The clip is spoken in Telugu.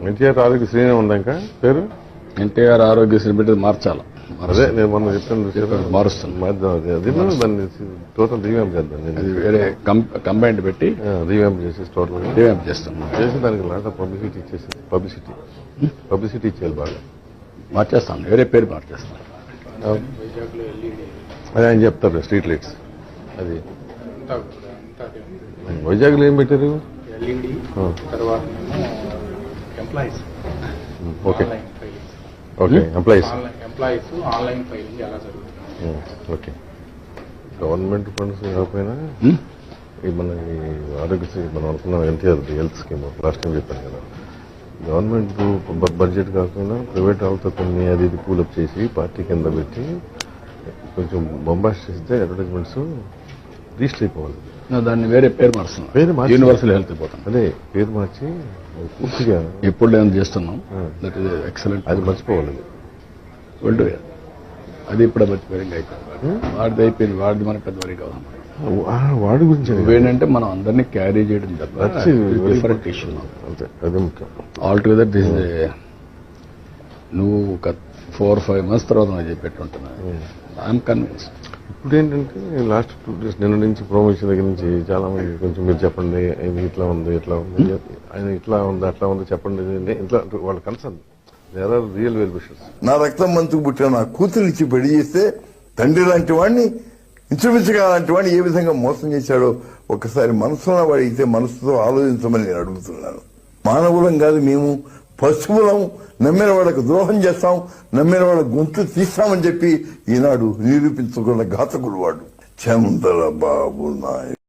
ఎన్టీఆర్ ఆరోగ్యశ్రీ ఉందా ఇంకా పేరు? ఎన్టీఆర్ ఆరోగ్యశ్రీ పెట్టి మార్చాలి. అదే నేను మొన్న చెప్పాను, మారుస్తాను. దాన్ని టోటల్ రీవ్యాంప్ చేద్దాం. అది వేరే కంబైండ్ పెట్టి రీవ్యాంప్ చేసేసి టోటల్ రీవ్యాంప్ చేస్తాం. చేసి దానికి లాట్ ఆఫ్ పబ్లిసిటీ ఇచ్చేయాలి బాగా. మార్చేస్తాను, వేరే పేరు మార్చేస్తాను. అది ఆయన చెప్తారు స్ట్రీట్ లైట్స్. అది వైజాగ్లో ఏం పెట్టారు? Okay okay employees online filing ఎలా జరుగుతుంది? ఓకే. గవర్నమెంట్ ఫండ్స్ కాకపోయినా మన ఆరోగ్యశ్రీ మనం అనుకున్నాం NTR health scheme last time చెప్పాను కదా. గవర్నమెంట్ బడ్జెట్ కాకుండా ప్రైవేట్ వాళ్ళతో కొన్ని అది ఇది కూలప్ చేసి పార్టీ కింద పెట్టి కొంచెం బొంబాస్ట్ చేస్తే అడ్వర్టైజ్మెంట్స్ రిజిస్టర్ అయిపోవాలి. దాన్ని వేరే పేరు మారుస్తున్నాం, పేరు మార్చి యూనివర్సల్ హెల్త్ పోతాం. అదే పేరు మార్చి పూర్తిగా ఎప్పుడు నేను చేస్తున్నాం. That is excellent. అది మర్చిపోవాలి. అది ఇప్పుడు మర్చిపోయింది. వాడిది అయిపోయింది, వాడిది మనకు పెద్ద వరకు కావాలి. వాడి గురించి ఏంటంటే మనం అందరినీ క్యారీ చేయడం తప్ప డిఫరెంట్ ఇష్యూ అంతే. అదే ముఖ్యం. ఆల్ టుగెదర్ దిస్ నువ్వు ఒక 4-5 months తర్వాత నాకు చెప్పేట్టుంటున్నా. I'm convince. ఇప్పుడు ఏంటంటే లాస్ట్ 2 days నిన్న నుంచి ప్రమోషన్ దగ్గర నుంచి చాలా మంది కొంచెం మీరు చెప్పండి ఇది ఇట్లా ఉంది ఇట్లా ఉంది ఆయన ఇట్లా ఉంది అట్లా ఉంది చెప్పండి ఇట్లా వాళ్ళ కన్సర్న్ రియల్ వెల్ విషర్స్. నా రక్తం మంచుకు పుట్టిన నా కూతురిచ్చి పెళ్లి చేస్తే తండ్రి లాంటి వాడిని ఇంచుమించుగా లాంటి వాడిని ఏ విధంగా మోసం చేశాడో ఒకసారి మనసులో వాడితే మనసుతో ఆలోచించమని నేను అడుగుతున్నాను. మానవులం కాదు మేము, పశువులం. నమ్మిన వాళ్ళకు ద్రోహం చేస్తాం, నమ్మిన వాళ్ళ గొంతు తీస్తామని చెప్పి ఈనాడు నిరూపించుకున్న ఘాతకుడు వాడు చంద్రబాబు నాయుడు.